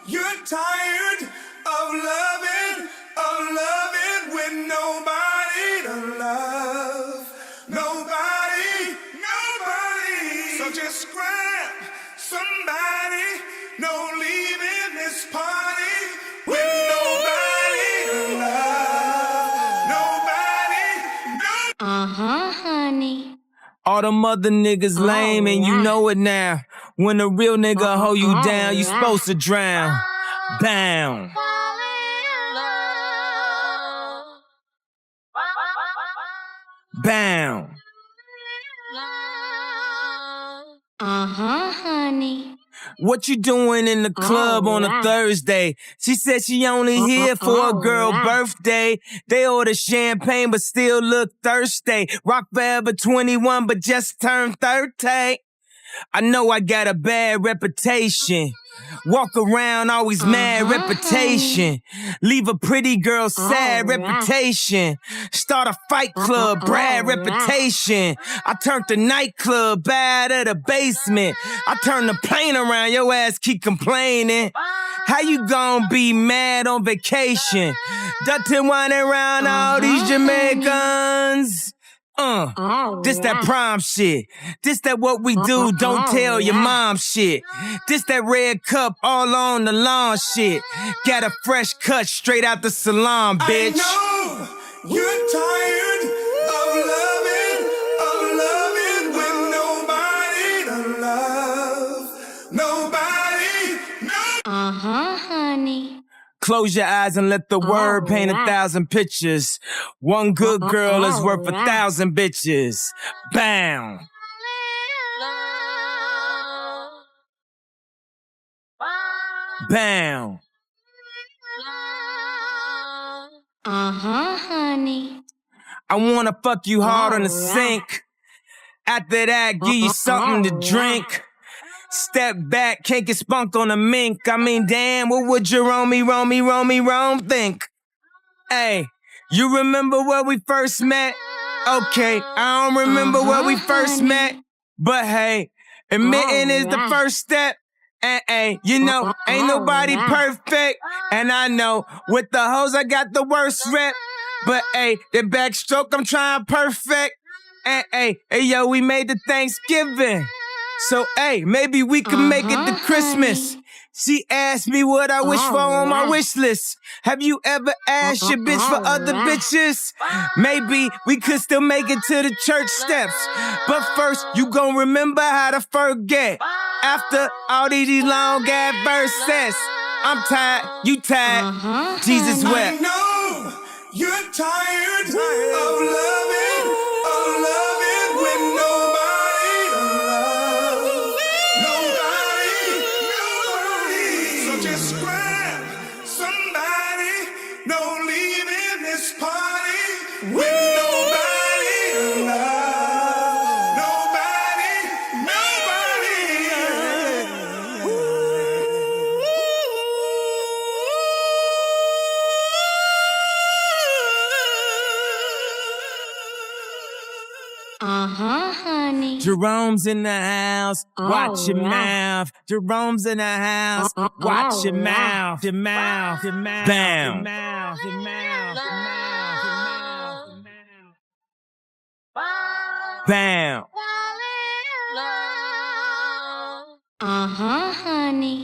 You're tired of loving with nobody to love. Nobody. So just grab somebody. No leaving this party with nobody to love. Nobody. Honey. All them other niggas lame and you know it now. When a real nigga hold you down, you supposed to drown. Bound. Bound. Honey. What you doing in the club on a Thursday? She said she only here for a girl birthday. They order champagne but still look thirsty. Rock Forever 21 but just turned 30. I know I got a bad reputation. Walk around always mad reputation. Leave a pretty girl sad reputation. Start a fight club, Brad reputation. I turned the nightclub bad at the basement. I turned the plane around, your ass keep complaining. How you gon' be mad on vacation? Dutton whining around all these Jamaicans. This that prime shit. This that what we do, don't tell your mom shit. This that red cup all on the lawn shit. Got a fresh cut straight out the salon, bitch. I know you're tired of loving with nobody to love. Nobody. Honey. Close your eyes and let the word paint 1,000 pictures. One good girl is worth 1,000 bitches. Bam. Bam. Honey. I wanna fuck you hard on the sink. After that, give you something to drink. Step back, can't get spunked on a mink. I mean, damn, what would Jerome think? Hey, you remember where we first met? Okay, I don't remember where we first met. But hey, admitting is the first step. And hey, you know, ain't nobody perfect. And I know, with the hoes, I got the worst rep. But hey, the backstroke, I'm trying perfect. And hey, yo, we made the Thanksgiving. So, hey, maybe we can make it to Christmas. She asked me what I wish for on my wish list. Have you ever asked your bitch for other bitches? Maybe we could still make it to the church steps. But first, you gon' remember how to forget. After all these long ass verses, I'm tired, you tired, Jesus wept. I know you're tired of loving with nobody to love. Nobody. So just grab somebody. No leaving this party with nobody to love. Nobody. Honey. Jerome's in the house, watch your mouth. Jerome's in the house, watch your mouth. Your mouth, your mouth. Bam. Your mouth, your mouth, your mouth, your mouth, your mouth. Bam. Honey.